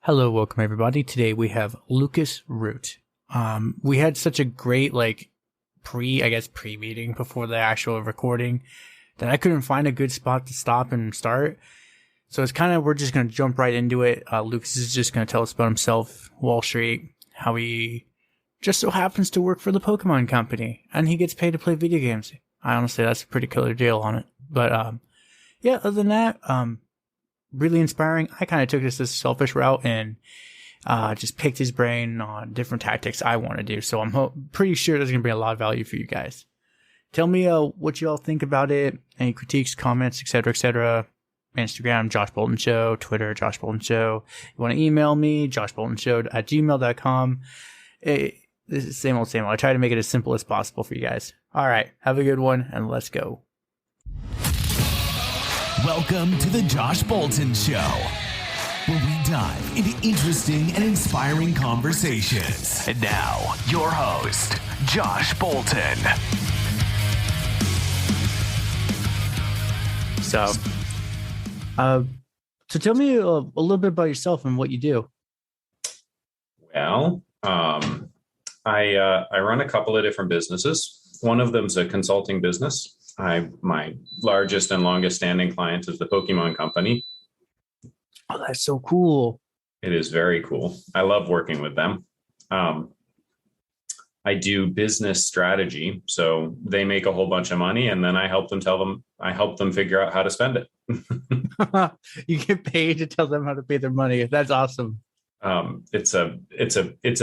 Hello, welcome everybody. Today we have Lucas Root. We had such a great pre-meeting before the actual recording that I couldn't find a good spot to stop and start. So we're just going to jump right into it. Lucas is just going to tell us about himself, Wall Street, how he just so happens to work for the Pokemon Company, and he gets paid to play video games. I honestly, that's a pretty killer deal on it. But, other than that, really inspiring. I kind of took this as a selfish route and just picked his brain on different tactics I want to do. So I'm pretty sure there's going to be a lot of value for you guys. Tell me what you all think about it. Any critiques, comments, etc. Instagram, Josh Bolton Show. Twitter, Josh Bolton Show. You want to email me, joshboltonshow@gmail.com. This is same old. I try to make it as simple as possible for you guys. All right. Have a good one, and let's go. Welcome to the Josh Bolton Show, where we dive into interesting and inspiring conversations. And now, your host, Josh Bolton. So tell me a little bit about yourself and what you do. Well, I run a couple of different businesses. One of them's a consulting business. My largest and longest standing client is the Pokemon Company. Oh, that's so cool. It is very cool. I love working with them. I do business strategy. So they make a whole bunch of money and then I help them figure out how to spend it. You get paid to tell them how to pay their money. That's awesome. It's a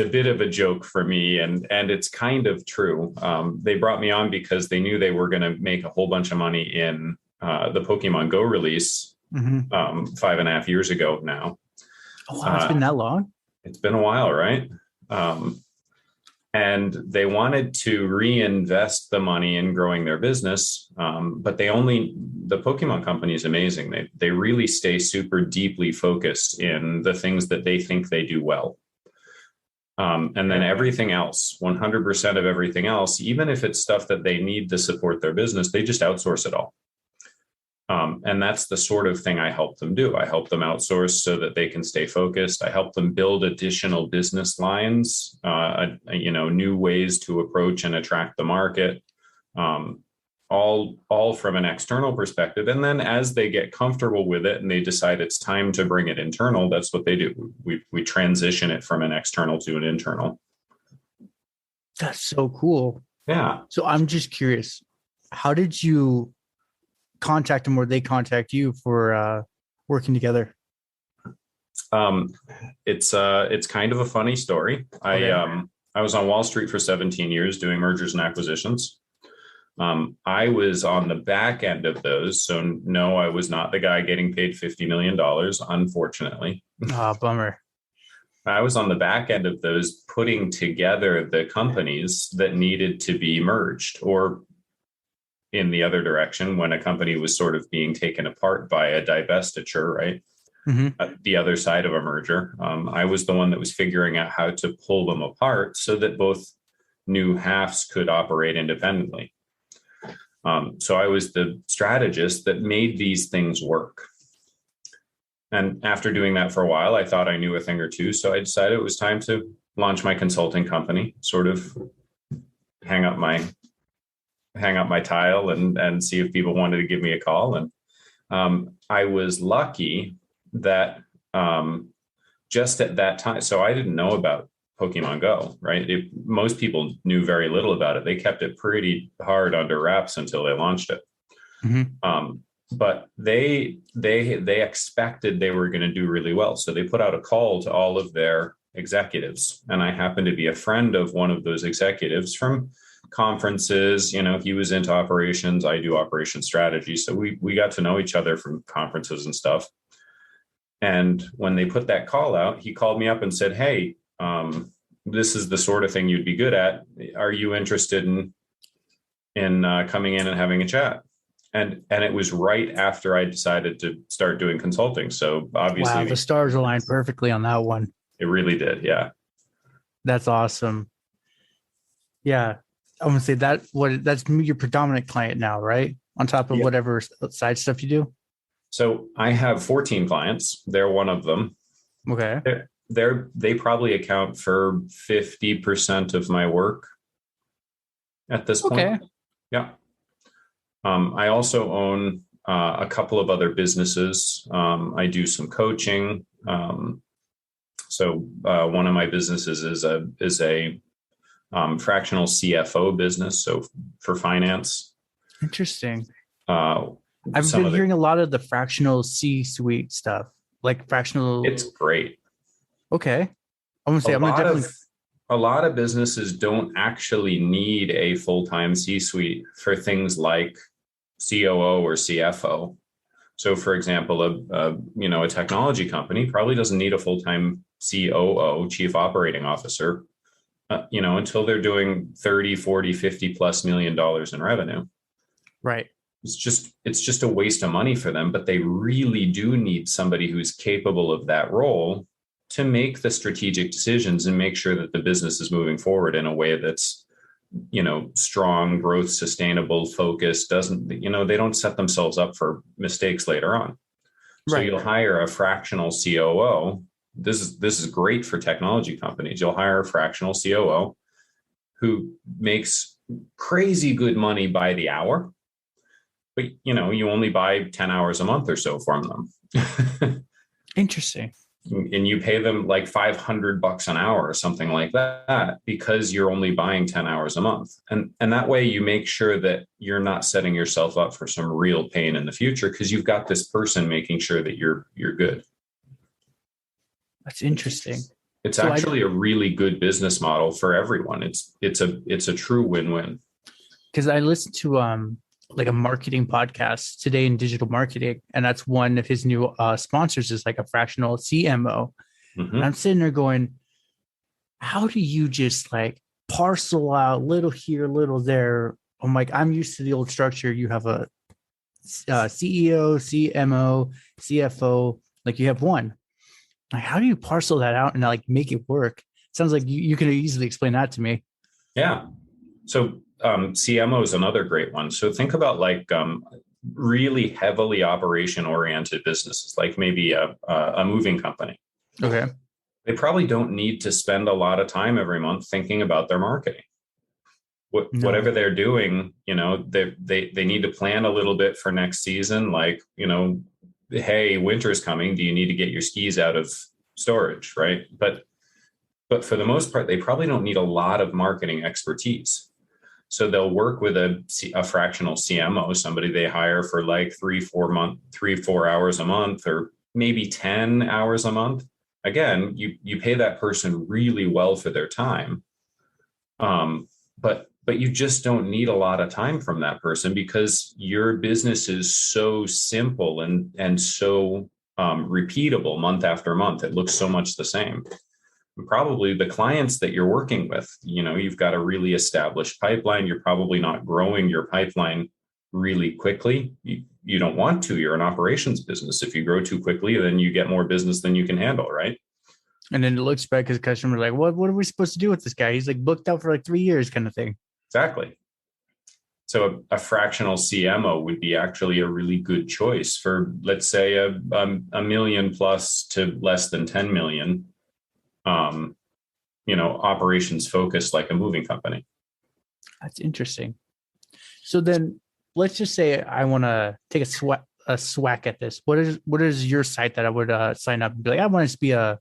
bit of a joke for me and it's kind of true. They brought me on because they knew they were going to make a whole bunch of money in the Pokemon Go release 5.5 years ago now. Oh, wow, it's been that long? It's been a while, right? And they wanted to reinvest the money in growing their business. But the Pokemon Company is amazing. They really stay super deeply focused in the things that they think they do well. And then everything else, 100% of everything else, even if it's stuff that they need to support their business, they just outsource it all. And that's the sort of thing I help them do. I help them outsource so that they can stay focused. I help them build additional business lines, new ways to approach and attract the market, all from an external perspective. And then as they get comfortable with it and they decide it's time to bring it internal, that's what they do. We transition it from an external to an internal. That's so cool. Yeah. So I'm just curious, how did you contact them or they contact you for working together? It's kind of a funny story. Okay. I was on Wall Street for 17 years doing mergers and acquisitions. I was on the back end of those. So no, I was not the guy getting paid $50 million, unfortunately. Bummer. I was on the back end of those, putting together the companies that needed to be merged, or in the other direction, when a company was sort of being taken apart by a divestiture, right? Mm-hmm. The other side of a merger. I was the one that was figuring out how to pull them apart so that both new halves could operate independently. So I was the strategist that made these things work. And after doing that for a while, I thought I knew a thing or two. So I decided it was time to launch my consulting company, sort of hang up my tile and see if people wanted to give me a call. And I was lucky that just at that time, so I didn't know about Pokemon Go, right? Most people knew very little about it. They kept it pretty hard under wraps until they launched it. Mm-hmm. But they expected they were going to do really well. So they put out a call to all of their executives. And I happened to be a friend of one of those executives from conferences. He was into operations. I do operation strategy. So we got to know each other from conferences and stuff. And when they put that call out, he called me up and said, "Hey, this is the sort of thing you'd be good at. Are you interested in coming in and having a chat?" And it was right after I decided to start doing consulting. So obviously, wow, the stars aligned perfectly on that one. It really did. Yeah. That's awesome. Yeah. I'm going to say that's your predominant client now, right? On top of whatever side stuff you do. So I have 14 clients. They're one of them. Okay. They probably account for 50% of my work at this point. Okay. Yeah. I also own a couple of other businesses. I do some coaching. So one of my businesses is a fractional CFO business. So for finance. Interesting. Uh, I've been hearing a lot of the fractional C-suite stuff, like fractional. It's great. Okay. I'm gonna say a lot of businesses don't actually need a full-time C-suite for things like COO or CFO. So, for example, a technology company probably doesn't need a full-time COO, Chief Operating Officer, until they're doing 30, 40, 50 plus $million in revenue. Right. It's just a waste of money for them, but they really do need somebody who's capable of that role to make the strategic decisions and make sure that the business is moving forward in a way that's, strong, growth, sustainable, focused, they don't set themselves up for mistakes later on. So you'll hire a fractional COO. This is great for technology companies. You'll hire a fractional COO who makes crazy good money by the hour, but you only buy 10 hours a month or so from them. Interesting. And you pay them like $500 an hour or something like that because you're only buying 10 hours a month. And that way you make sure that you're not setting yourself up for some real pain in the future because you've got this person making sure that you're good. That's interesting. It's actually a really good business model for everyone. It's a true win-win. Because I listened to like a marketing podcast today in digital marketing, and that's one of his new sponsors is like a fractional CMO. Mm-hmm. And I'm sitting there going, how do you just like parcel out little here, little there? I'm like, I'm used to the old structure. You have a CEO, CMO, CFO, like you have one. Like, how do you parcel that out and like make it work? It sounds like you could easily explain that to me. Yeah. So CMO is another great one. So think about like really heavily operation oriented businesses, like maybe a moving company. Okay. They probably don't need to spend a lot of time every month thinking about their marketing. Whatever they're doing, they need to plan a little bit for next season. Like, hey, winter's coming. Do you need to get your skis out of storage? Right. But for the most part, they probably don't need a lot of marketing expertise. So they'll work with a fractional CMO, somebody they hire for like 3-4 hours a month, or maybe 10 hours a month. Again, you pay that person really well for their time. But you just don't need a lot of time from that person because your business is so simple and so repeatable month after month. It looks so much the same. Probably the clients that you're working with, you've got a really established pipeline. You're probably not growing your pipeline really quickly. You don't want to. You're an operations business. If you grow too quickly, then you get more business than you can handle, right? And then it looks bad because customers are like, what are we supposed to do with this guy? He's like booked out for like 3 years kind of thing. Exactly. So a fractional CMO would be actually a really good choice for, let's say, a million plus to less than 10 million. Operations focused like a moving company. That's interesting. So then let's just say I want to take a swack at this. What is your site that I would sign up and be like, I want to be a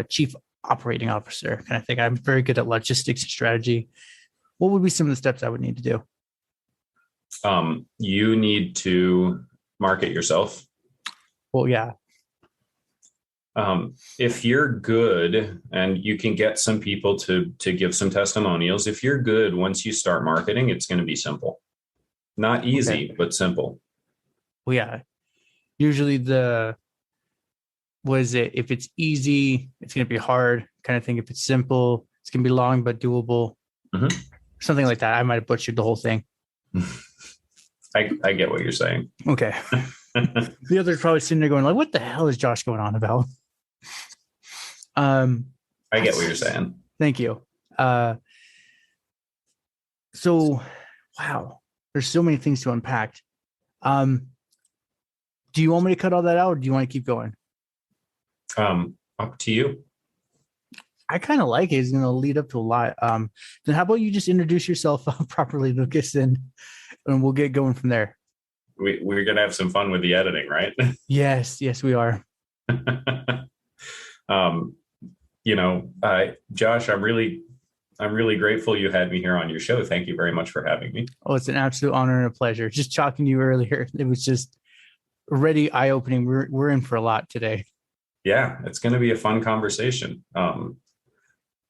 chief operating officer kind of thing. I'm very good at logistics and strategy. What would be some of the steps I would need to do? You need to market yourself. Well, yeah. If you're good and you can get some people to give some testimonials, if you're good, once you start marketing, it's going to be simple. Not easy, but simple. Well, yeah. Usually if it's easy, it's going to be hard kind of thing. If it's simple, it's going to be long, but doable. Mm-hmm. Something like that. I might have butchered the whole thing. I get what you're saying. Okay. The other's probably sitting there going like, what the hell is Josh going on about? I get what you're saying. Thank you. So, wow, there's so many things to unpack. Do you want me to cut all that out or do you want to keep going? up to you. I kind of like it. It's going to lead up to a lot. Then how about you just introduce yourself properly, Lucas, and we'll get going from there. We're going to have some fun with the editing, right? Yes, we are. Josh, I'm really grateful you had me here on your show. Thank you very much for having me. Oh, it's an absolute honor and a pleasure. Just talking to you earlier, it was just already eye-opening. We're in for a lot today. Yeah, it's going to be a fun conversation.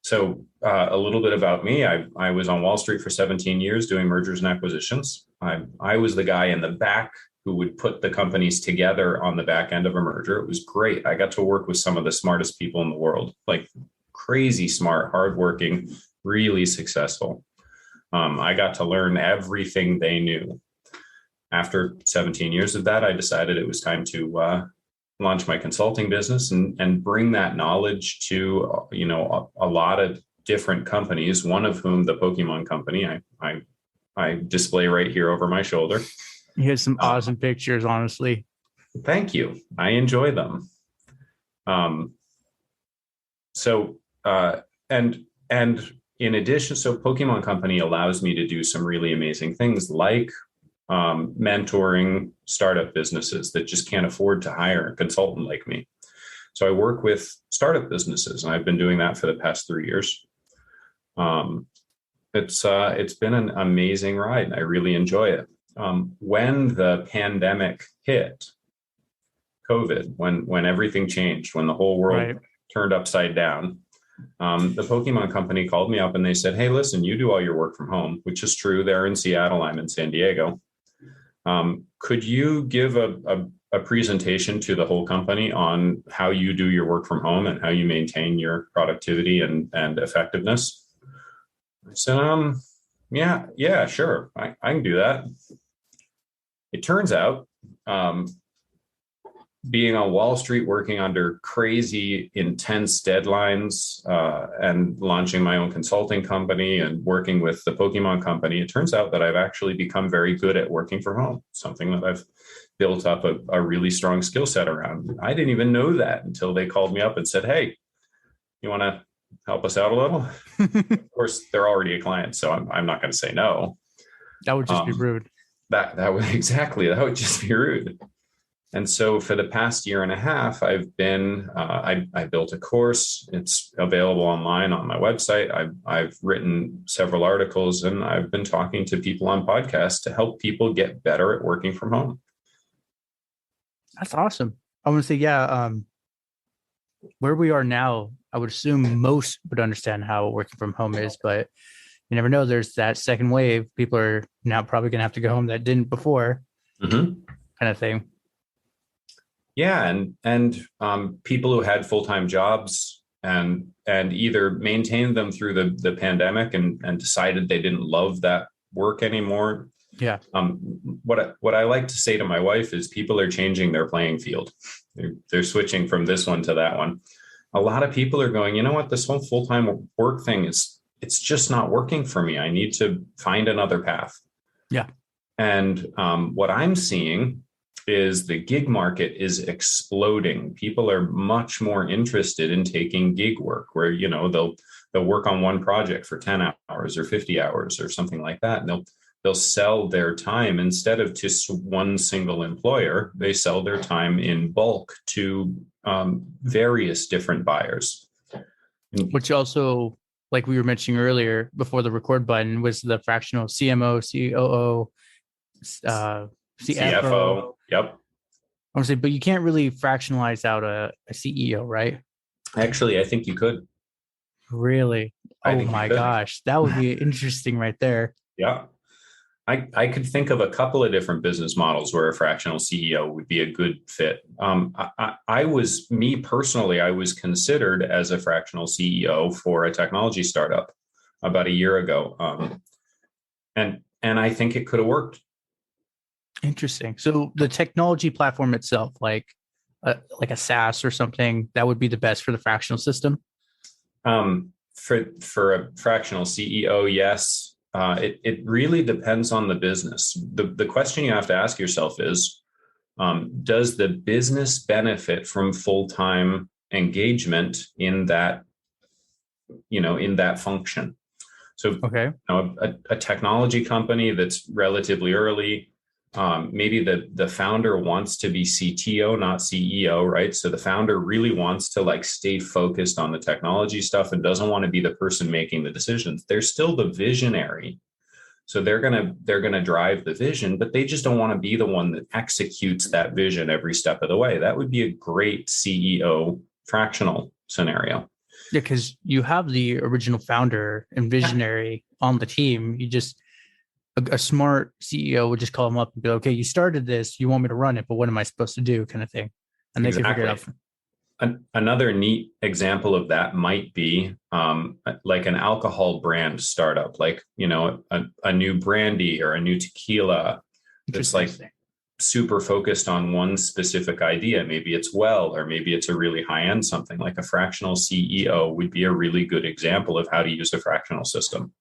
So a little bit about me. I was on Wall Street for 17 years doing mergers and acquisitions. I was the guy in the back who would put the companies together on the back end of a merger. It was great. I got to work with some of the smartest people in the world, like crazy smart, hardworking, really successful. I got to learn everything they knew. After 17 years of that, I decided it was time to launch my consulting business and bring that knowledge to, a lot of different companies, one of whom the Pokemon company I display right here over my shoulder. You have some awesome pictures, honestly. Thank you. I enjoy them. And in addition, so Pokemon Company allows me to do some really amazing things like mentoring startup businesses that just can't afford to hire a consultant like me. So I work with startup businesses, and I've been doing that for the past 3 years. It's been an amazing ride, and I really enjoy it. When the pandemic hit, COVID, when everything changed, when the whole world turned upside down, the Pokemon Company called me up and they said, "Hey, listen, you do all your work from home," which is true. They're in Seattle, I'm in San Diego. Could you give a presentation to the whole company on how you do your work from home and how you maintain your productivity and effectiveness? I said, yeah, sure. I can do that. It turns out, being on Wall Street, working under crazy, intense deadlines, and launching my own consulting company and working with the Pokemon Company, it turns out that I've actually become very good at working from home, something that I've built up a really strong skill set around. I didn't even know that until they called me up and said, "Hey, you want to help us out a little?" Of course, they're already a client, so I'm not going to say no. That would just be rude. That would just be rude. And so for the past year and a half, I've been, I built a course. It's available online on my website. I've written several articles, and I've been talking to people on podcasts to help people get better at working from home. That's awesome. I want to say, where we are now, I would assume most would understand how working from home is, but you never know. There's that second wave. People are now probably going to have to go home that didn't before, kind of thing. Yeah, and people who had full-time jobs and either maintained them through the pandemic and decided they didn't love that work anymore. Yeah. What I like to say to my wife is people are changing their playing field. They're switching from this one to that one. A lot of people are going, you know what, this whole full-time work thing it's just not working for me. I need to find another path. Yeah. And what I'm seeing is the gig market is exploding. People are much more interested in taking gig work where, they'll work on one project for 10 hours or 50 hours or something like that. And they'll sell their time instead of to one single employer. They sell their time in bulk to various different buyers. Which also, like we were mentioning earlier before the record button, was the fractional CMO, COO, CFO. Yep. I want to say, but you can't really fractionalize out a CEO, right? Actually, I think you could. Really? Oh my gosh. That would be interesting right there. Yeah. I could think of a couple of different business models where a fractional CEO would be a good fit. I was considered as a fractional CEO for a technology startup about a year ago. And I think it could have worked. Interesting. So the technology platform itself, like a SaaS or something, that would be the best for the fractional system? For a fractional CEO, yes. It really depends on the business. The question you have to ask yourself is, does the business benefit from full-time engagement in that, in that function. So Okay. a technology company that's relatively early, maybe the founder wants to be CTO, not CEO, right? So the founder really wants to like stay focused on the technology stuff and doesn't want to be the person making the decisions. They're still the visionary. So they're gonna drive the vision, but they just don't want to be the one that executes that vision every step of the way. That would be a great CEO fractional scenario. Yeah, because you have the original founder and visionary on the team. You just a smart CEO would just call them up and be like, okay, you started this, you want me to run it, but what am I supposed to do, kind of thing, and they can figure it out. Another neat example of that might be like an alcohol brand startup, like a new brandy or a new tequila that's like super focused on one specific idea. Maybe it's or maybe it's a really high-end something. Like a fractional CEO would be a really good example of how to use a fractional system,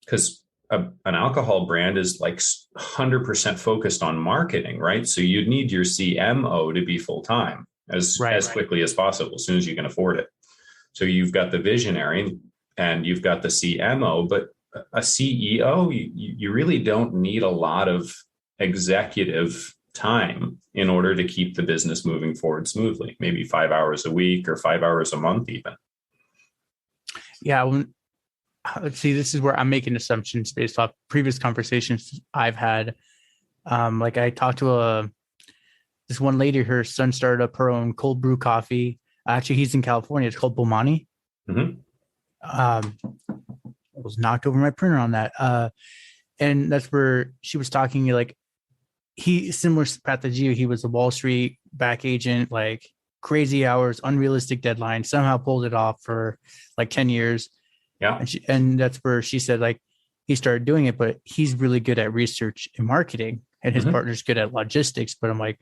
because an alcohol brand is like 100% focused on marketing, right? So you'd need your CMO to be full-time as quickly as possible, as soon as you can afford it. So you've got the visionary and you've got the CMO, but a CEO, you really don't need a lot of executive time in order to keep the business moving forward smoothly. Maybe 5 hours a week or 5 hours a month even. Yeah. Let's see, this is where I'm making assumptions based off previous conversations I've had. Like I talked to this one lady, her son started up her own cold brew coffee. Actually, he's in California. It's called Bomani. Mm-hmm. I was knocked over my printer on that. And that's where she was talking like similar path to you. He was a Wall Street back agent, like crazy hours, unrealistic deadlines, somehow pulled it off for like 10 years. Yeah. And that's where she said, like, he started doing it, but he's really good at research and marketing and his partner's good at logistics. But I'm like,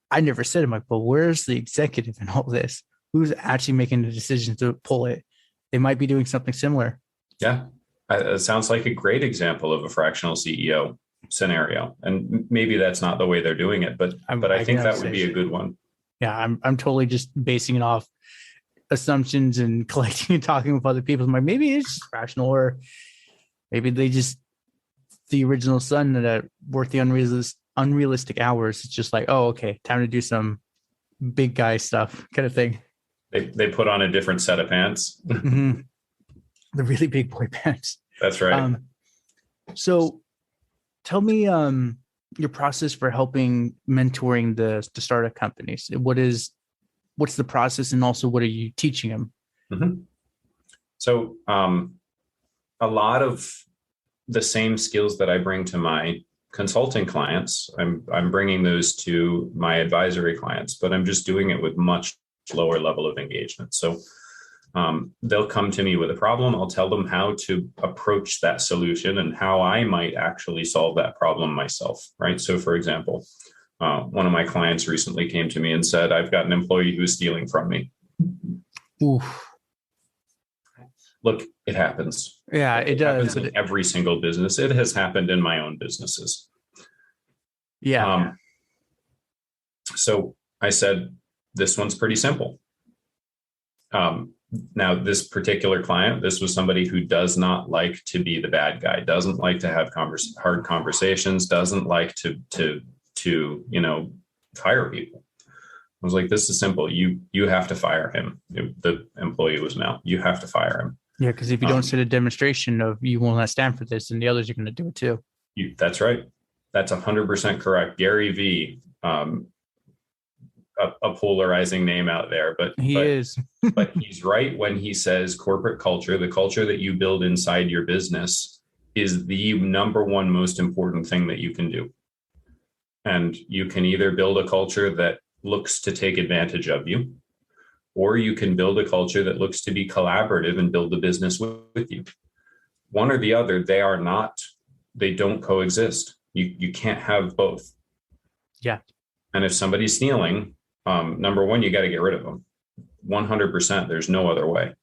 I never said, I'm like, but where's the executive in all this? Who's actually making the decision to pull it? They might be doing something similar. Yeah. It sounds like a great example of a fractional CEO scenario. And maybe that's not the way they're doing it, but I think that would be a good one. Yeah. I'm totally just basing it off assumptions and collecting and talking with other people. I'm like, maybe it's just rational, or maybe they just, the original son that worked the unrealistic hours. It's just like, oh, okay, time to do some big guy stuff kind of thing. They put on a different set of pants. Mm-hmm. The really big boy pants. That's right. So tell me your process for helping mentoring the startup companies. What's the process, and also what are you teaching them? Mm-hmm. So a lot of the same skills that I bring to my consulting clients, I'm bringing those to my advisory clients, but I'm just doing it with much lower level of engagement. So they'll come to me with a problem. I'll tell them how to approach that solution and how I might actually solve that problem myself, right? So for example, one of my clients recently came to me and said, I've got an employee who's stealing from me. Oof. Look, it happens. Yeah, it does. In every single business. It has happened in my own businesses. Yeah. So I said, this one's pretty simple. Now, this particular client, this was somebody who does not like to be the bad guy, doesn't like to have hard conversations, doesn't like to fire people. I was like, this is simple. You have to fire him. The employee was male. You have to fire him. Yeah, because if you don't set a demonstration of you will not stand for this, and the others are going to do it too. That's right. That's 100% correct. Gary V, a polarizing name out there, but he is. But he's right when he says corporate culture, the culture that you build inside your business, is the number one most important thing that you can do. And you can either build a culture that looks to take advantage of you, or you can build a culture that looks to be collaborative and build the business with you. One or the other, they don't coexist. You can't have both. Yeah. And if somebody's stealing, number one, you got to get rid of them. 100%. There's no other way.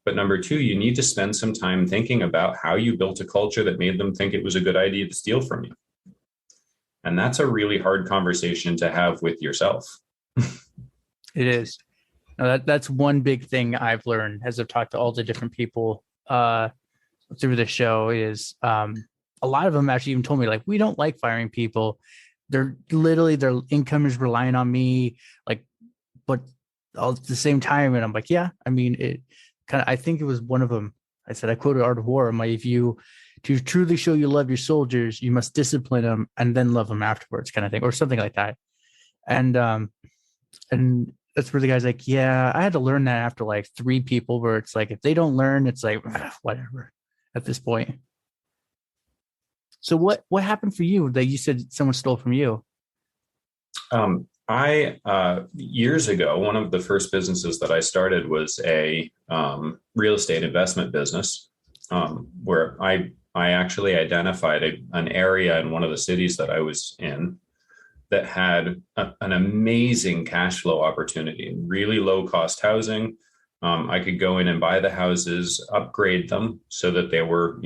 But number two, you need to spend some time thinking about how you built a culture that made them think it was a good idea to steal from you. And that's a really hard conversation to have with yourself. It is. No, that's one big thing I've learned as I've talked to all the different people through the show is a lot of them actually even told me like we don't like firing people. They're literally their income is relying on me, like, but all at the same time, and I'm like, yeah, I mean, it kind of. I think it was one of them. I said I quoted Art of War. I'm like, if you to truly show you love your soldiers, you must discipline them and then love them afterwards, kind of thing, or something like that. And that's where the guy's like, yeah, I had to learn that after like three people where it's like, if they don't learn, it's like, whatever at this point. So what happened for you that you said someone stole from you? I years ago, one of the first businesses that I started was a real estate investment business, where I actually identified an area in one of the cities that I was in that had an amazing cash flow opportunity, really low cost housing. I could go in and buy the houses, upgrade them so that they were,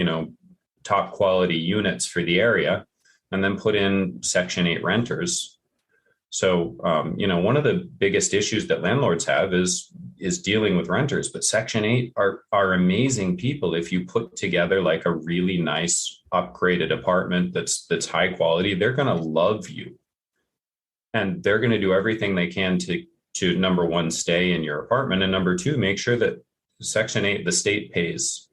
top quality units for the area, and then put in Section 8 renters. So, one of the biggest issues that landlords have is dealing with renters, but Section 8 are amazing people. If you put together like a really nice upgraded apartment that's high quality, they're going to love you. And they're going to do everything they can to number one, stay in your apartment, and number two, make sure that Section 8, the state pays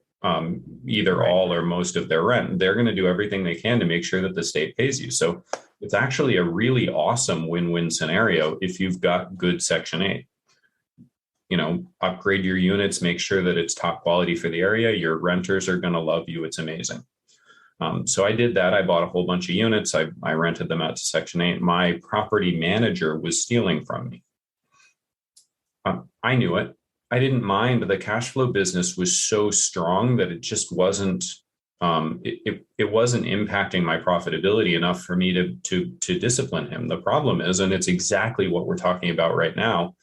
either all or most of their rent. They're going to do everything they can to make sure that the state pays you. So it's actually a really awesome win-win scenario if you've got good Section 8. Upgrade your units, make sure that it's top quality for the area. Your renters are going to love you. It's amazing. So I did that. I bought a whole bunch of units. I rented them out to Section 8. My property manager was stealing from me. I knew it. I didn't mind. The cash flow business was so strong that it just wasn't. It wasn't impacting my profitability enough for me to discipline him. The problem is, and it's exactly what we're talking about right now,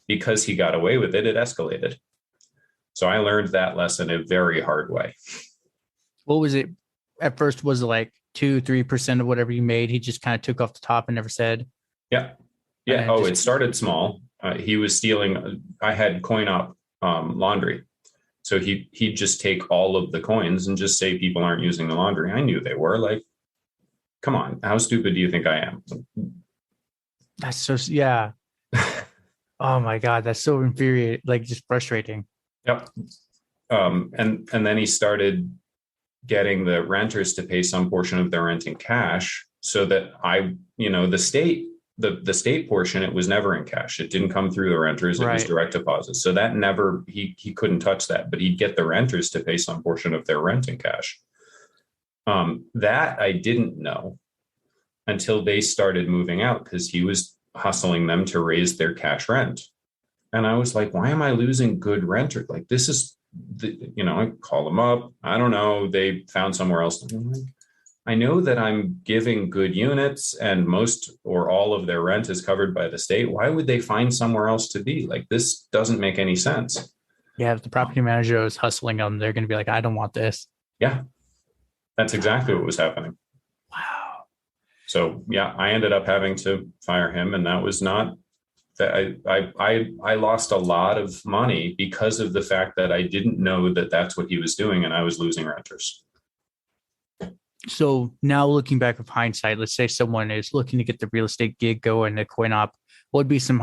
because he got away with it, it escalated. So I learned that lesson a very hard way. What was it? At first, was it like 2-3% of whatever you made? He just kind of took off the top and never said. Yeah. It started small. He was stealing. I had coin op laundry. So he'd just take all of the coins and just say people aren't using the laundry. I knew they were. Like, come on, how stupid do you think I am? That's so, yeah. Oh my God, that's so infuriating, like just frustrating. Yep. And then he started getting the renters to pay some portion of their rent in cash, so that the state portion, it was never in cash. It didn't come through the renters. It was direct deposit. So that never, he couldn't touch that, but he'd get the renters to pay some portion of their rent in cash. That I didn't know until they started moving out, because he was hustling them to raise their cash rent. And I was like, why am I losing good renters? Like, this is, I call them up. I don't know. They found somewhere else. I know that I'm giving good units and most or all of their rent is covered by the state. Why would they find somewhere else to be? Like, this doesn't make any sense. Yeah, if the property manager is hustling them, they're going to be like, I don't want this. Yeah, that's exactly what was happening. Wow. So yeah, I ended up having to fire him, and that was not that I lost a lot of money because of the fact that I didn't know that that's what he was doing, and I was losing renters. So now looking back with hindsight, let's say someone is looking to get the real estate gig going, the coin op, what would be some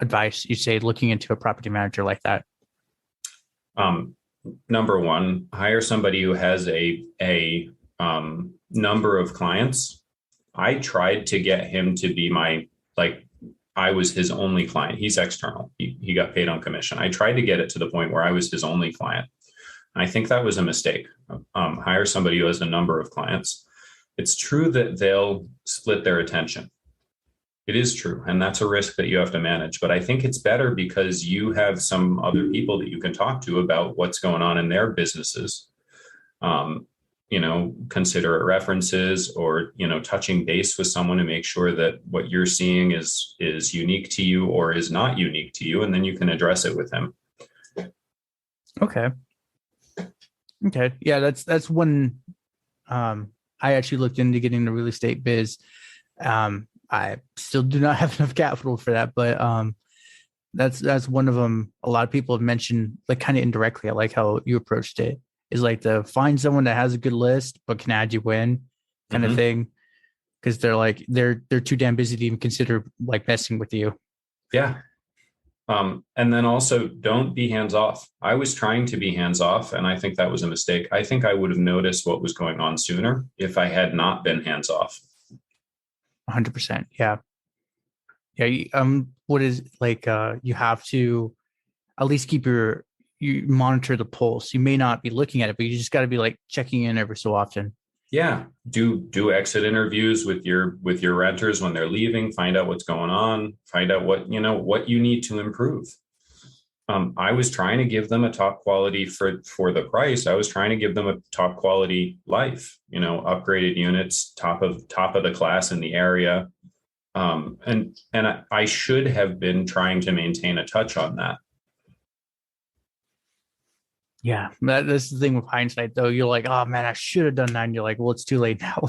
advice you say looking into a property manager like that? Number one, hire somebody who has a number of clients. I tried to get him to be I was his only client. He's external. He got paid on commission. I tried to get it to the point where I was his only client. I think that was a mistake. Hire somebody who has a number of clients. It's true that they'll split their attention. It is true. And that's a risk that you have to manage. But I think it's better because you have some other people that you can talk to about what's going on in their businesses. Considerate references, or, touching base with someone to make sure that what you're seeing is unique to you or is not unique to you. And then you can address it with them. Okay. Yeah, that's one. I actually looked into getting the real estate biz. I still do not have enough capital for that, but That's one of them. A lot of people have mentioned, like, kind of indirectly. I like how you approached it. Is like to find someone that has a good list but can add you in, kind of Mhm. thing. Because they're too damn busy to even consider like messing with you. Yeah. And then also don't be hands off. I was trying to be hands off, and I think that was a mistake. I think I would have noticed what was going on sooner if I had not been hands off. 100%. Yeah. Yeah. What is like, you have to at least you monitor the pulse. You may not be looking at it, but you just got to be like checking in every so often. Yeah. Do exit interviews with your renters when they're leaving, find out what's going on, find out what you need to improve. I was trying to give them a top quality for the price. I was trying to give them a top quality life, upgraded units, top of the class in the area. And I should have been trying to maintain a touch on that. Yeah. That's the thing with hindsight, though. You're like, oh man, I should have done that. And you're like, well, it's too late now.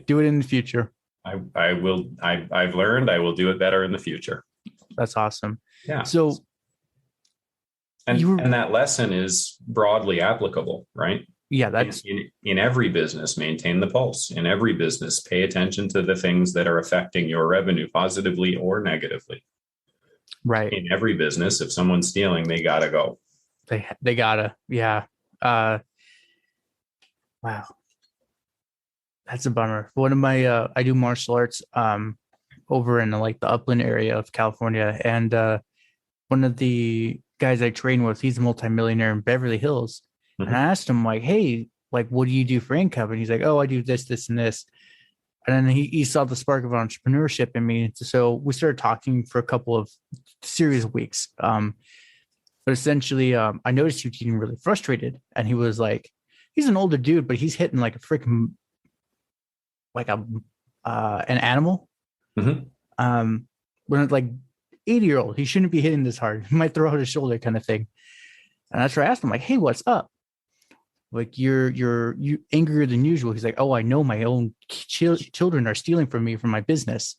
Do it in the future. I will. I've learned I will do it better in the future. That's awesome. Yeah. So, and that lesson is broadly applicable, right? Yeah, that's in every business. Maintain the pulse. In every business, pay attention to the things that are affecting your revenue positively or negatively. Right. In every business, if someone's stealing, they gotta go. They gotta. Yeah. Wow. That's a bummer. One of my I do martial arts over in like the upland area of California, and one of the guys I train with, he's a multimillionaire in Beverly Hills. Mm-hmm. And I asked him, like, hey, like, what do you do for income? And he's like, oh, I do this, this, and this. And then he saw the spark of entrepreneurship in me. So we started talking for a couple of serious weeks. But essentially, I noticed he was getting really frustrated. And he was like, he's an older dude, but he's hitting like a freaking, like an animal. Mm-hmm. When it's like 80-year-old, he shouldn't be hitting this hard. He might throw out his shoulder kind of thing. And that's where I asked him, like, hey, what's up? Like, you're angrier than usual. He's like, oh, I know my own children are stealing from me from my business.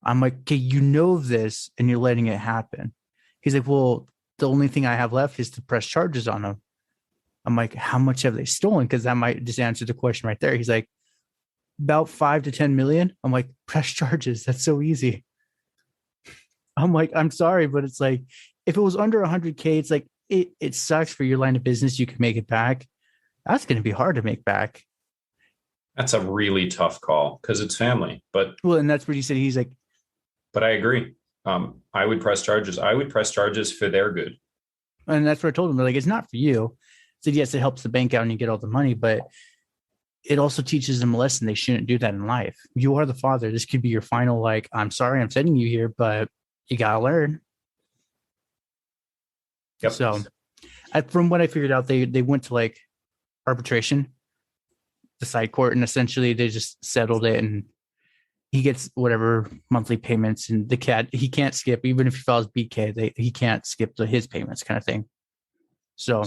I'm like, okay, you know this and you're letting it happen. He's like, well, the only thing I have left is to press charges on them. I'm like, how much have they stolen? Because that might just answer the question right there. He's like, about 5 to 10 million. I'm like, press charges. That's so easy. I'm like, I'm sorry, but it's like, if it was under 100K, it's like, it sucks for your line of business. You can make it back. That's going to be hard to make back. That's a really tough call because it's family. But well, and that's what he said. He's like, but I agree. I would press charges. I would press charges for their good. And that's what I told him. Like, it's not for you. I said, yes, it helps the bank out and you get all the money, but it also teaches them a lesson. They shouldn't do that in life. You are the father. This could be your final, like, I'm sorry, I'm sending you here, but you got to learn. Yep. So from what I figured out, they went to like arbitration, the side court, and essentially they just settled it, and he gets whatever monthly payments, and he can't skip, even if he files BK, he can't skip his payments kind of thing. So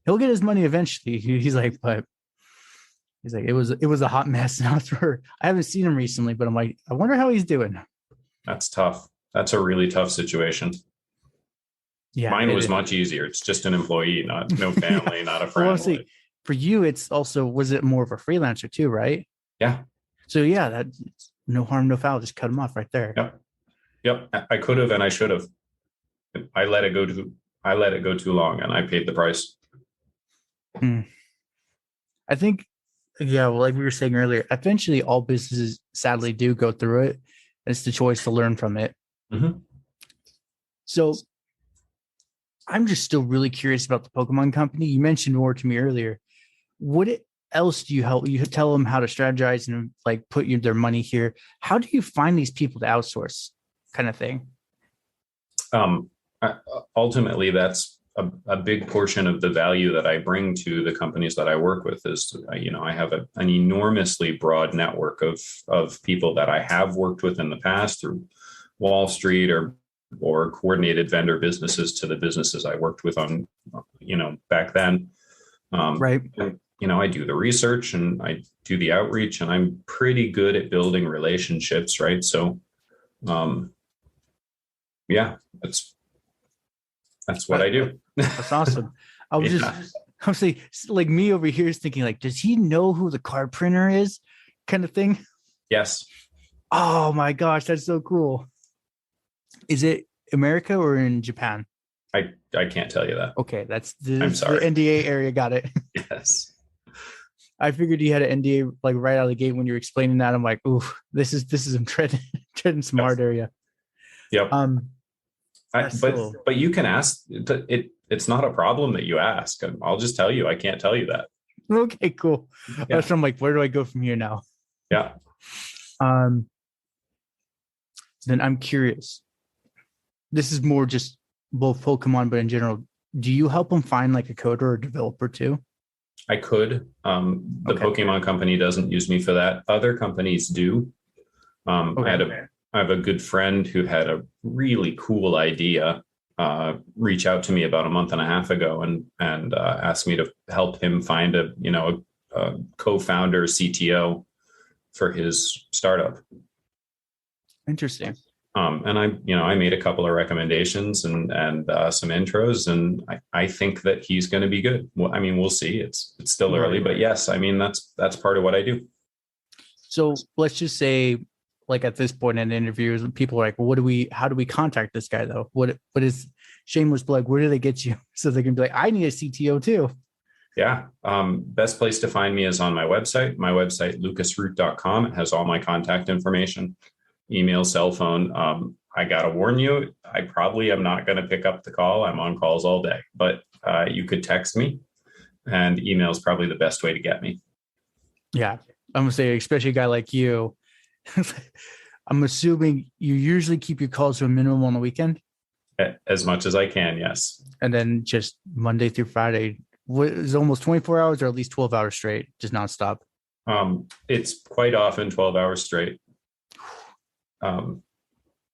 he'll get his money eventually. He's like, it was a hot mess. And I haven't seen him recently, but I'm like, I wonder how he's doing. That's tough. That's a really tough situation. Yeah, mine was much easier. It's just an employee, no family, yeah. Not a friend. Well, for you, it's also, was it more of a freelancer too, right? Yeah. So yeah, that's no harm, no foul. Just cut him off right there. Yep. I could have, and I should have. I let it go too long, and I paid the price. I think, yeah, well, like we were saying earlier, eventually all businesses sadly do go through it. It's the choice to learn from it. Mm-hmm. So I'm just still really curious about the Pokemon Company. You mentioned more to me earlier. What else do you help? You tell them how to strategize and like put their money here. How do you find these people to outsource, kind of thing? Ultimately, that's a big portion of the value that I bring to the companies that I work with. Is I have an enormously broad network of people that I have worked with in the past through Wall Street or coordinated vendor businesses to the businesses I worked with on, back then. Right. And, I do the research and I do the outreach, and I'm pretty good at building relationships. Right. So, yeah, that's what I do. That's awesome. I was Yeah. I was like me over here is thinking like, does he know who the card printer is, kind of thing? Yes. Oh my gosh, that's so cool. Is it America or in Japan? I can't tell you that. Okay, this I'm is the sorry. NDA area. Got it. Yes. I figured you had an NDA like right out of the gate when you were explaining that. I'm like, ooh, this is I'm treading some hard area. Yep. That's cool. But you can ask. It's not a problem that you ask. I'll just tell you. I can't tell you that. Okay, cool. Yeah. So I'm like, where do I go from here now? Yeah. Then I'm curious. This is more just both Pokemon, but in general, do you help them find like a coder or developer too? I could. The Okay. Pokemon company doesn't use me for that. Other companies do. Okay. I have a good friend who had a really cool idea. Reach out to me about a month and a half ago and asked me to help him find a co-founder CTO for his startup. Interesting. And I made a couple of recommendations and some intros, and I think that he's going to be good. Well, I mean, we'll see. It's still early, but yes, I mean that's part of what I do. So let's just say, like at this point in interviews, people are like, well, how do we contact this guy though? What is shameless plug? Where do they get you? So they can be like, I need a CTO too. Yeah. Best place to find me is on my website, lucasroot.com. It has all my contact information, email, cell phone. I got to warn you, I probably am not going to pick up the call. I'm on calls all day, but you could text me, and email is probably the best way to get me. Yeah. I'm going to say, especially a guy like you, I'm assuming you usually keep your calls to a minimum on the weekend. As much as I can, yes. And then just Monday through Friday, is almost 24 hours or at least 12 hours straight, just nonstop. It's quite often 12 hours straight.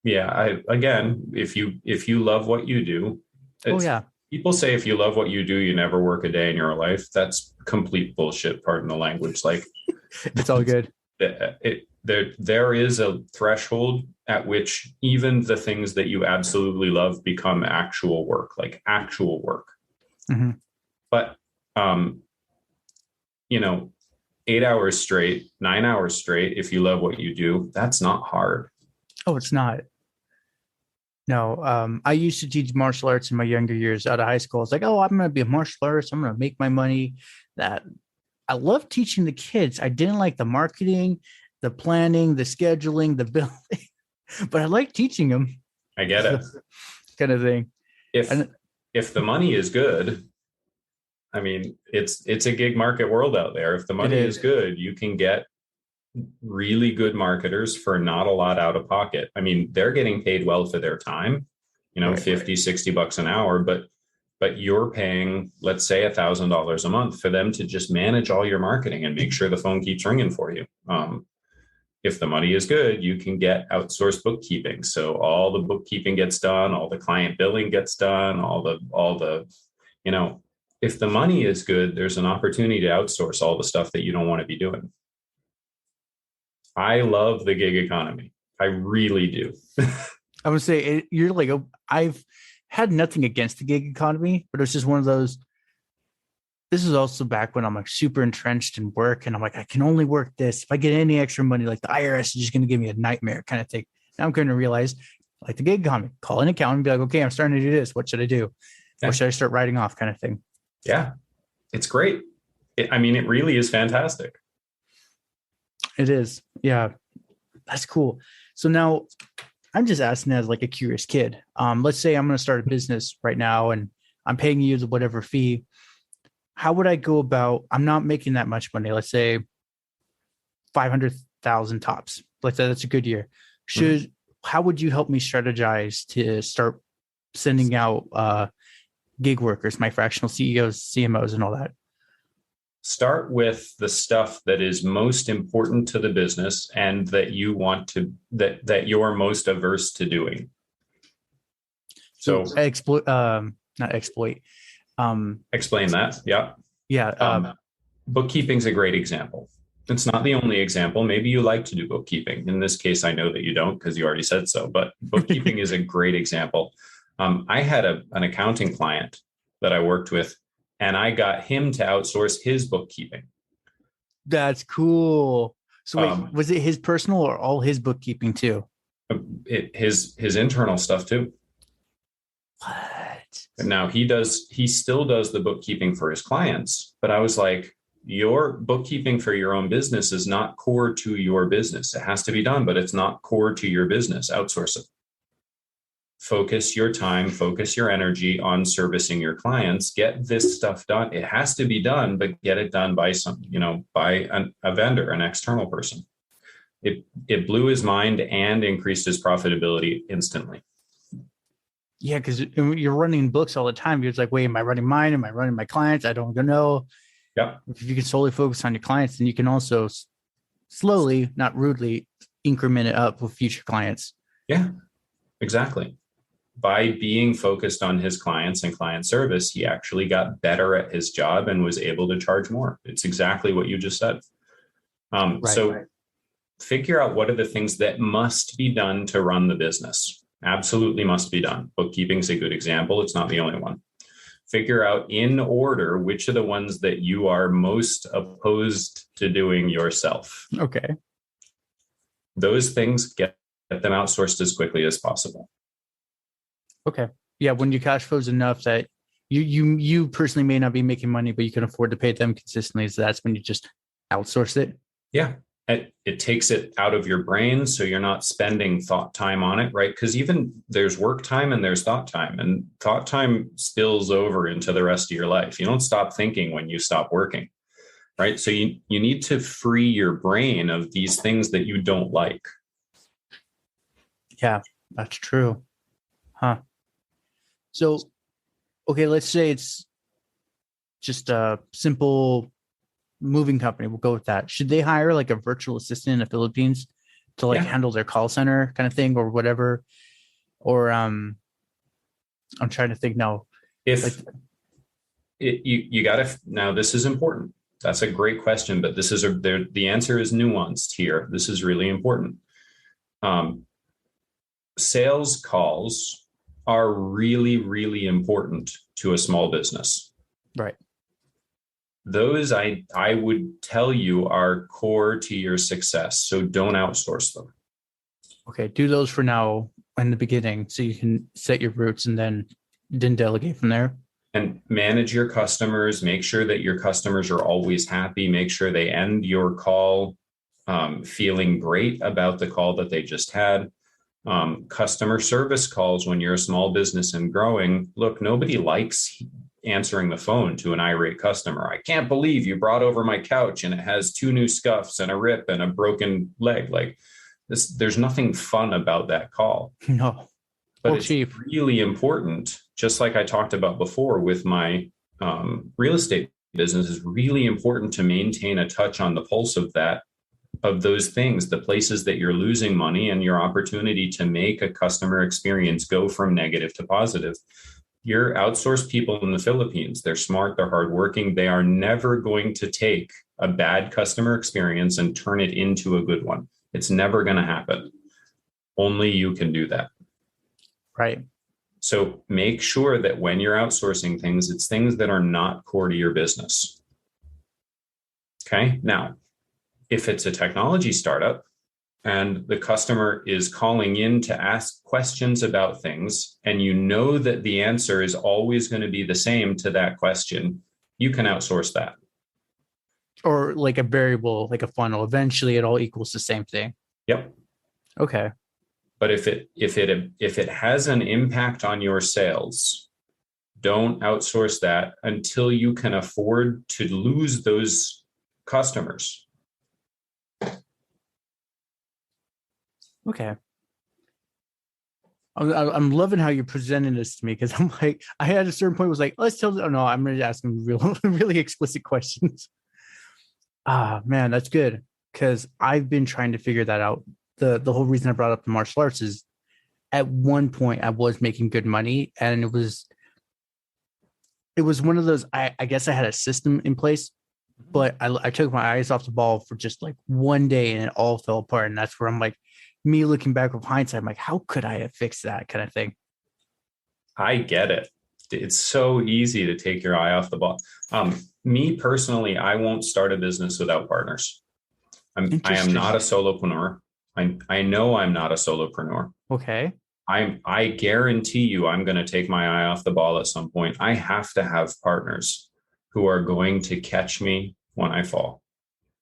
If you love what you do, people say if you love what you do, you never work a day in your life. That's complete bullshit. Pardon the language. Like, it's all good. There is a threshold at which even the things that you absolutely love become actual work, like actual work. Mm-hmm. But 8 hours straight, 9 hours straight, if you love what you do, that's not hard. Oh, it's not. No, I used to teach martial arts in my younger years out of high school. It's like, oh, I'm going to be a martial artist. I'm going to make my money. That I love teaching the kids. I didn't like the marketing, the planning, the scheduling, the billing, but I like teaching them. I get it. Kind of thing. If the money is good, I mean, it's a gig market world out there. If the money is good, you can get really good marketers for not a lot out of pocket. I mean, they're getting paid well for their time, right, $50-$60 an hour, but you're paying, let's say, $1,000 a month for them to just manage all your marketing and make sure the phone keeps ringing for you. If the money is good, you can get outsourced bookkeeping. So all the bookkeeping gets done, all the client billing gets done, all the, if the money is good, there's an opportunity to outsource all the stuff that you don't want to be doing. I love the gig economy. I really do. I would say you're like, I've had nothing against the gig economy, but it's just one of those. This is also back when I'm like super entrenched in work and I'm like, I can only work this. If I get any extra money, like the IRS is just going to give me a nightmare kind of thing. Now I'm going to realize, like the gig economy, call an accountant and be like, okay, I'm starting to do this. What should I do? Yeah. What should I start writing off kind of thing? Yeah, it's great. It really is fantastic. It is. Yeah, that's cool. So now I'm just asking as like a curious kid. Let's say I'm going to start a business right now and I'm paying you whatever fee. How would I go about, I'm not making that much money. Let's say 500,000 tops. Let's say that's a good year. How would you help me strategize to start sending out gig workers, my fractional CEOs, CMOs, and all that? Start with the stuff that is most important to the business and that you want to, that you're most averse to doing. So not exploit. Explain that. Yeah. Yeah. Bookkeeping's a great example. It's not the only example. Maybe you like to do bookkeeping. In this case, I know that you don't because you already said so, but bookkeeping is a great example. I had an accounting client that I worked with, and I got him to outsource his bookkeeping. That's cool. So wait, Um, was it his personal or all his bookkeeping too? his internal stuff too. What? And now he still does the bookkeeping for his clients, but I was like, your bookkeeping for your own business is not core to your business. It has to be done, but it's not core to your business. Outsource it. Focus your time, focus your energy on servicing your clients. Get this stuff done. It has to be done, but get it done by a vendor, an external person. It blew his mind and increased his profitability instantly. Yeah, because you're running books all the time. You're just like, wait, am I running mine? Am I running my clients? I don't know. Yeah. If you can solely focus on your clients, then you can also slowly, not rudely, increment it up with future clients. Yeah, exactly. By being focused on his clients and client service, he actually got better at his job and was able to charge more. It's exactly what you just said. So figure out what are the things that must be done to run the business. Absolutely must be done. Bookkeeping is a good example. It's not the only one. Figure out in order which are the ones that you are most opposed to doing yourself. Okay. Those things, get them outsourced as quickly as possible. Okay. Yeah, when your cash flow is enough that you personally may not be making money, but you can afford to pay them consistently, so that's when you just outsource it. Yeah. It takes it out of your brain, so you're not spending thought time on it, right? Because even there's work time and there's thought time, and thought time spills over into the rest of your life. You don't stop thinking when you stop working, right? So you need to free your brain of these things that you don't like. Yeah, that's true. Huh. So, okay, let's say it's just a simple moving company. We'll go with that. Should they hire like a virtual assistant in the Philippines to like handle their call center kind of thing or whatever? Or I'm trying to think now. If you got to, now this is important. That's a great question, but this is the answer is nuanced here. This is really important. Sales calls are really, really important to a small business. Right. Those I would tell you are core to your success. So don't outsource them. Okay. Do those for now in the beginning so you can set your roots and then delegate from there. And manage your customers. Make sure that your customers are always happy. Make sure they end your call feeling great about the call that they just had. Customer service calls when you're a small business and growing. Look, nobody likes answering the phone to an irate customer. I can't believe you brought over my couch and it has 2 new scuffs and a rip and a broken leg. Like this, there's nothing fun about that call. No. But it's really important, just like I talked about before with my real estate business, is really important to maintain a touch on the pulse of those things, the places that you're losing money and your opportunity to make a customer experience go from negative to positive. Your outsourced people in the Philippines, they're smart, they're hardworking. They are never going to take a bad customer experience and turn it into a good one. It's never going to happen. Only you can do that. Right. So make sure that when you're outsourcing things, it's things that are not core to your business. Okay. Now, if it's a technology startup and the customer is calling in to ask questions about things, and you know that the answer is always going to be the same to that question, you can outsource that. Or like a variable, like a funnel. Eventually it all equals the same thing. Yep. Okay. But if it has an impact on your sales, don't outsource that until you can afford to lose those customers. Okay. I'm loving how you're presenting this to me, because I'm like, I had a certain point was like, let's tell. Oh no, I'm going to ask them really explicit questions. Man, that's good, because I've been trying to figure that out. The whole reason I brought up the martial arts is at one point I was making good money, and it was one of those. I guess I had a system in place but I took my eyes off the ball for just like one day and it all fell apart. And that's where I'm like, me looking back with hindsight, I'm like, how could I have fixed that kind of thing? I get it. It's so easy to take your eye off the ball. Me personally, I won't start a business without partners. I am not a solopreneur. I know I'm not a solopreneur. Okay. I guarantee you I'm going to take my eye off the ball at some point. I have to have partners who are going to catch me when I fall,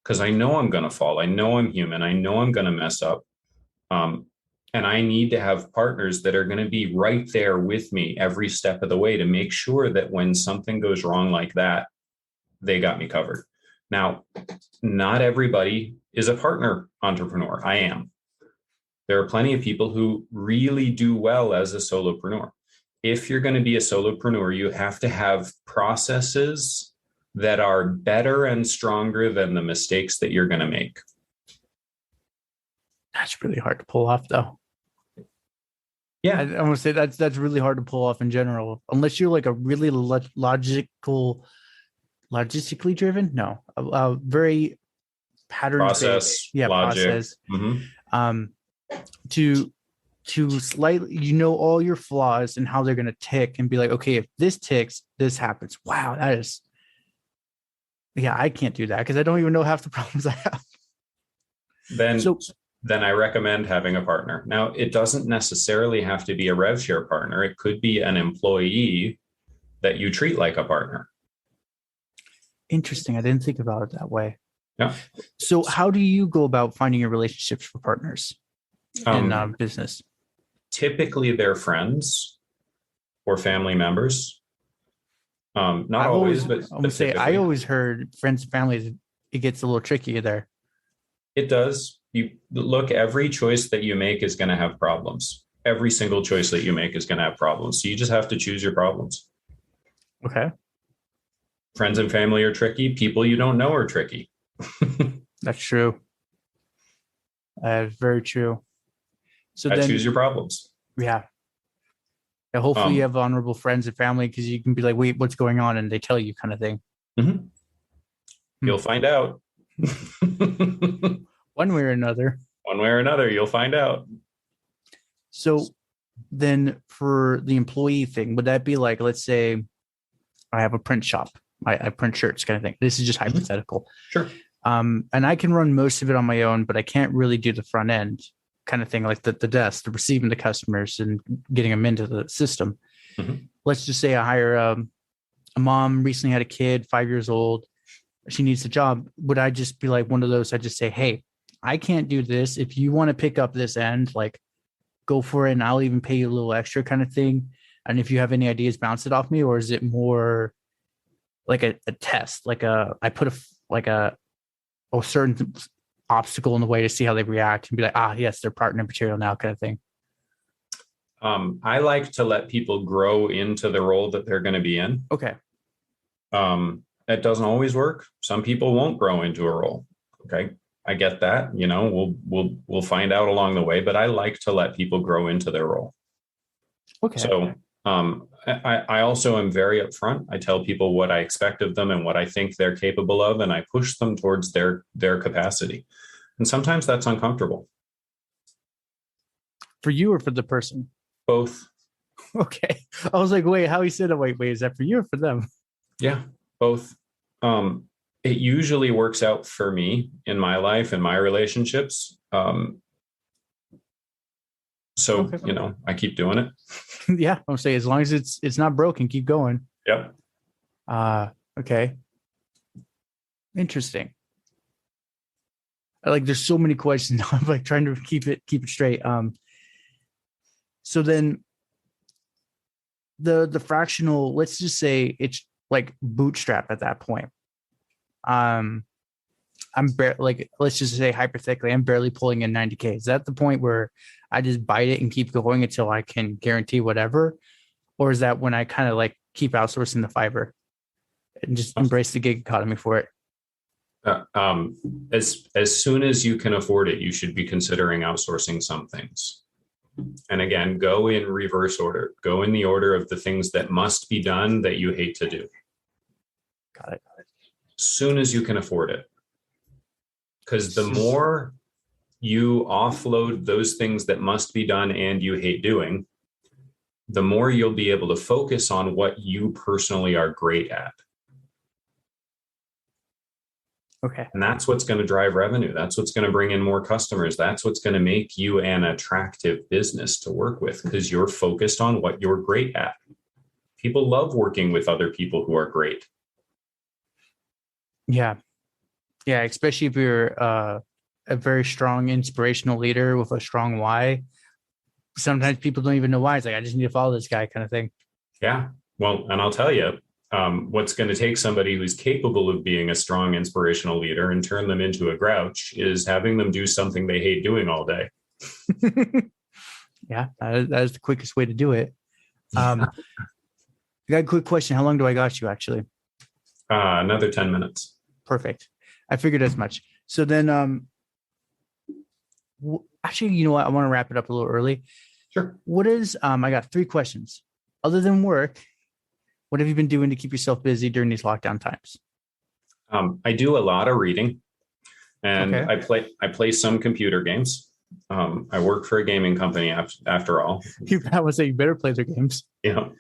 because I know I'm going to fall. I know I'm human. I know I'm going to mess up. And I need to have partners that are going to be right there with me every step of the way to make sure that when something goes wrong like that, they got me covered. Now, not everybody is a partner entrepreneur. I am. There are plenty of people who really do well as a solopreneur. If you're going to be a solopreneur, you have to have processes that are better and stronger than the mistakes that you're going to make. That's really hard to pull off, though. Yeah, I'm gonna say that's really hard to pull off in general, unless you're like a really logistically driven. No, very pattern process, yeah, logic. Process. Mm-hmm. To slightly, all your flaws and how they're gonna tick, and be like, okay, if this ticks, this happens. Wow, that is. Yeah, I can't do that because I don't even know half the problems I have. Then I recommend having a partner. Now, it doesn't necessarily have to be a rev share partner. It could be an employee that you treat like a partner. Interesting. I didn't think about it that way. Yeah. So how do you go about finding your relationships for partners in business? Typically, they're friends or family members. Not always, but I'm gonna say I always heard friends and families. It gets a little tricky there. It does. You look, every choice that you make is going to have problems. Every single choice that you make is going to have problems. So you just have to choose your problems. Okay. Friends and family are tricky. People you don't know are tricky. That's true. Very true. So then choose your problems. Yeah. Hopefully you have honorable friends and family, because you can be like, wait, what's going on? And they tell you, kind of thing. Mm-hmm. You'll find out. One way or another. One way or another, you'll find out. So then for the employee thing, would that be like, let's say I have a print shop. I print shirts, kind of thing. This is just hypothetical. Sure. And I can run most of it on my own, but I can't really do the front end kind of thing, like the desk, the receiving the customers and getting them into the system. Mm-hmm. Let's just say I hire a mom, recently had a kid, 5 years old. She needs a job. Would I just be like one of those? I just say, hey, I can't do this. If you want to pick up this end, like, go for it, and I'll even pay you a little extra, kind of thing. And if you have any ideas, bounce it off me. Or is it more like a test? Like I put a certain obstacle in the way to see how they react and be like, yes, they're partner material now, kind of thing. I like to let people grow into the role that they're going to be in. Okay. That doesn't always work. Some people won't grow into a role. Okay. I get that. We'll find out along the way, but I like to let people grow into their role. Okay. So I also am very upfront. I tell people what I expect of them and what I think they're capable of, and I push them towards their capacity. And sometimes that's uncomfortable. For you or for the person? Both. Okay. I was like, wait, how he said it? Wait, is that for you or for them? Yeah, both. It usually works out for me in my life and my relationships. So, okay. I keep doing it. Yeah. I'll say, as long as it's not broken, keep going. Yep. Okay. Interesting. There's so many questions. I'm like trying to keep it straight. So then the fractional, let's just say it's like bootstrap at that point. Let's just say hypothetically, I'm barely pulling in 90K. Is that the point where I just bite it and keep going until I can guarantee whatever? Or is that when I kind of like keep outsourcing the Fiverr and just embrace the gig economy for it? As soon as you can afford it, you should be considering outsourcing some things. And again, go in reverse order. Go in the order of the things that must be done that you hate to do. Got it. soon as you can afford it. Because the more you offload those things that must be done and you hate doing, the more you'll be able to focus on what you personally are great at. Okay. And that's what's going to drive revenue. That's what's going to bring in more customers. That's what's going to make you an attractive business to work with, because you're focused on what you're great at. People love working with other people who are great. Yeah. Yeah. Especially if you're a very strong, inspirational leader with a strong why. Sometimes people don't even know why. It's like, I just need to follow this guy kind of thing. Yeah. Well, and I'll tell you, what's going to take somebody who's capable of being a strong, inspirational leader and turn them into a grouch is having them do something they hate doing all day. Yeah, that is the quickest way to do it. I got a quick question. How long do I got you, actually? Another 10 minutes. Perfect. I figured as much. So then, actually, you know what? I want to wrap it up a little early. Sure. What is, I got 3 questions. Other than work, what have you been doing to keep yourself busy during these lockdown times? I do a lot of reading, and Okay. I play some computer games. I work for a gaming company after all. I would say you better play their games. You know,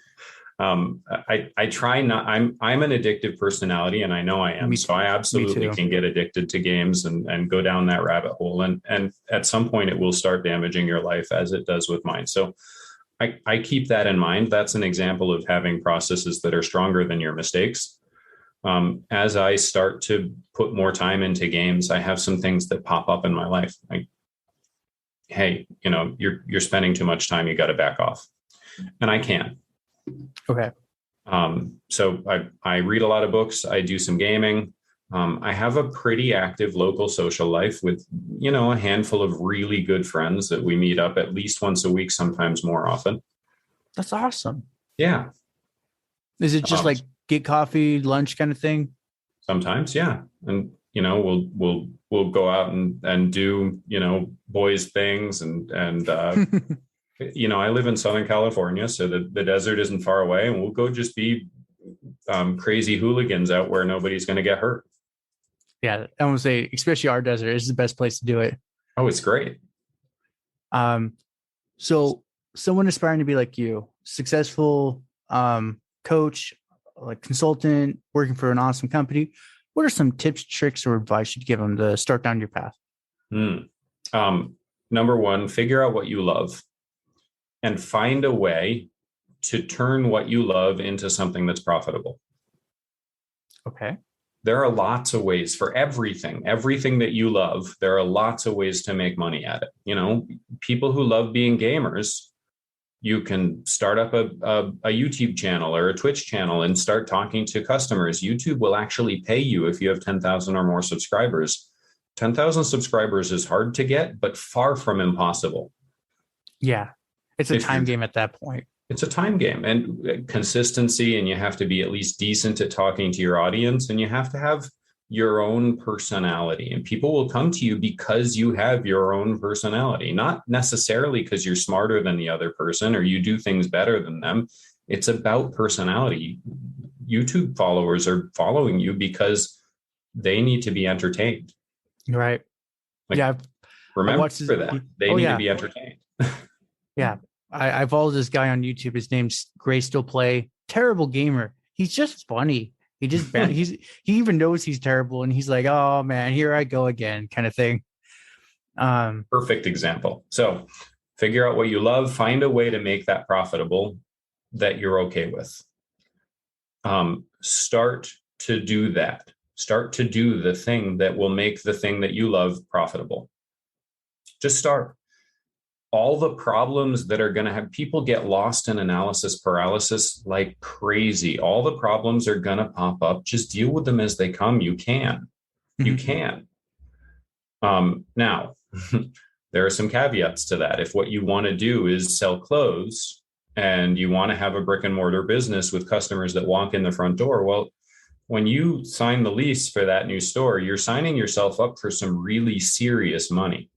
I try not. I'm an addictive personality, and I know I am. So I absolutely can get addicted to games and go down that rabbit hole. And at some point, it will start damaging your life, as it does with mine. So I keep that in mind. That's an example of having processes that are stronger than your mistakes. As I start to put more time into games, I have some things that pop up in my life. Like, hey, you know, you're spending too much time. You got to back off, and I can. Okay. So I read a lot of books. I do some gaming. I have a pretty active local social life with, you know, a handful of really good friends that we meet up at least once a week, sometimes more often. That's awesome. Yeah. Is it just like get coffee, lunch kind of thing? Sometimes, yeah. And, you know, we'll go out and do, you know, boys things and you know, I live in Southern California, so the desert isn't far away, and we'll go just be crazy hooligans out where nobody's going to get hurt. Yeah, I want to say, especially our desert is the best place to do it. Oh, it's great. So someone aspiring to be like you, successful coach, like consultant, working for an awesome company, what are some tips, tricks, or advice you'd give them to start down your path? Number one, figure out what you love and find a way to turn what you love into something that's profitable. Okay. There are lots of ways for everything that you love. There are lots of ways to make money at it. You know, people who love being gamers, you can start up a YouTube channel or a Twitch channel and start talking to customers. YouTube will actually pay you if you have 10,000 or more subscribers. 10,000 subscribers is hard to get, but far from impossible. Yeah. It's a time game at that point. It's a time game and consistency, and you have to be at least decent at talking to your audience, and you have to have your own personality, and people will come to you because you have your own personality, not necessarily because you're smarter than the other person or you do things better than them. It's about personality. YouTube followers are following you because they need to be entertained. Right. Like, yeah. Remember that. They need to be entertained. Yeah. I follow this guy on YouTube. His name's Gray Still Play. Terrible gamer. He's just funny. He just he even knows he's terrible, and he's like, "Oh man, here I go again," kind of thing. Perfect example. So, figure out what you love. Find a way to make that profitable that you're okay with. Start to do that. Start to do the thing that will make the thing that you love profitable. Just start. All the problems that are going to have people get lost in analysis paralysis like crazy. All the problems are going to pop up. Just deal with them as they come. You can. You can. Now, there are some caveats to that. If what you want to do is sell clothes and you want to have a brick and mortar business with customers that walk in the front door, well, when you sign the lease for that new store, you're signing yourself up for some really serious money.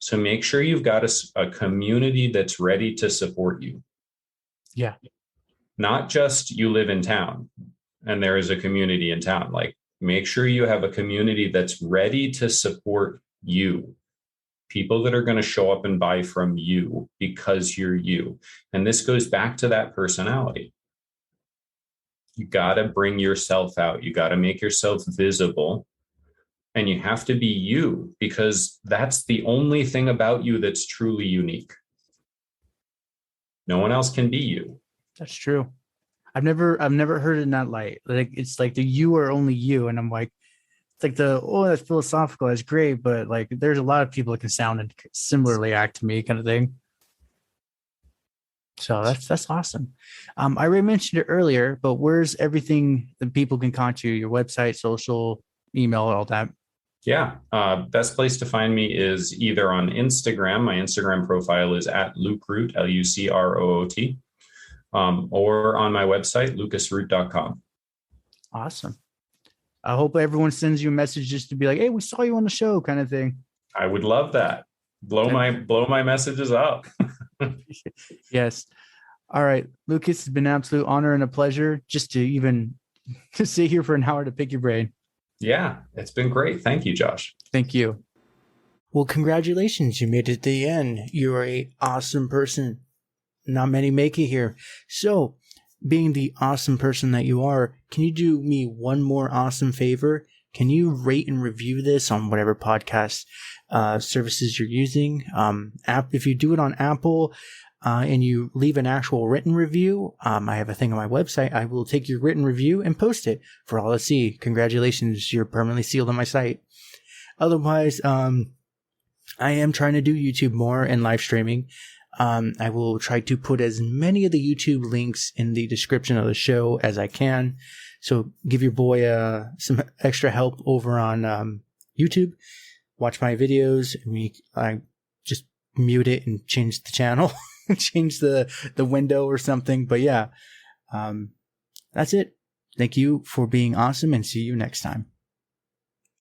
So make sure you've got a community that's ready to support you. Yeah. Not just you live in town and there is a community in town. Like, Make sure you have a community that's ready to support you. People that are going to show up and buy from you because you're you. And this goes back to that personality. You got to bring yourself out. You got to make yourself visible. And you have to be you, because that's the only thing about you that's truly unique. No one else can be you. That's true. I've never heard it in that light. Like, it's like the you are only you. And I'm like, it's like that's philosophical. That's great. But like, there's a lot of people that can sound and similarly act to me, kind of thing. So that's awesome. I already mentioned it earlier, but where's everything that people can contact you? Your website, social, email, all that? Yeah. Best place to find me is either on Instagram. My Instagram profile is at LukeRoot, LuCroot, or on my website, lucasroot.com. Awesome. I hope everyone sends you a message just to be like, hey, we saw you on the show, kind of thing. I would love that. Blow my messages up. Yes. All right, Lucas, it's been an absolute honor and a pleasure just to even to sit here for an hour to pick your brain. Yeah, it's been great. Thank you, Josh. Thank you. Well, congratulations. You made it to the end. You're an awesome person. Not many make it here. So, being the awesome person that you are, can you do me one more awesome favor? Can you rate and review this on whatever podcast services you're using? If you do it on Apple and you leave an actual written review, I have a thing on my website. I will take your written review and post it for all to see. Congratulations, you're permanently sealed on my site. Otherwise, I am trying to do YouTube more and live streaming. I will try to put as many of the YouTube links in the description of the show as I can. So give your boy some extra help over on YouTube. Watch my videos. I just mute it and change the channel, change the window or something. But yeah, that's it. Thank you for being awesome, and see you next time.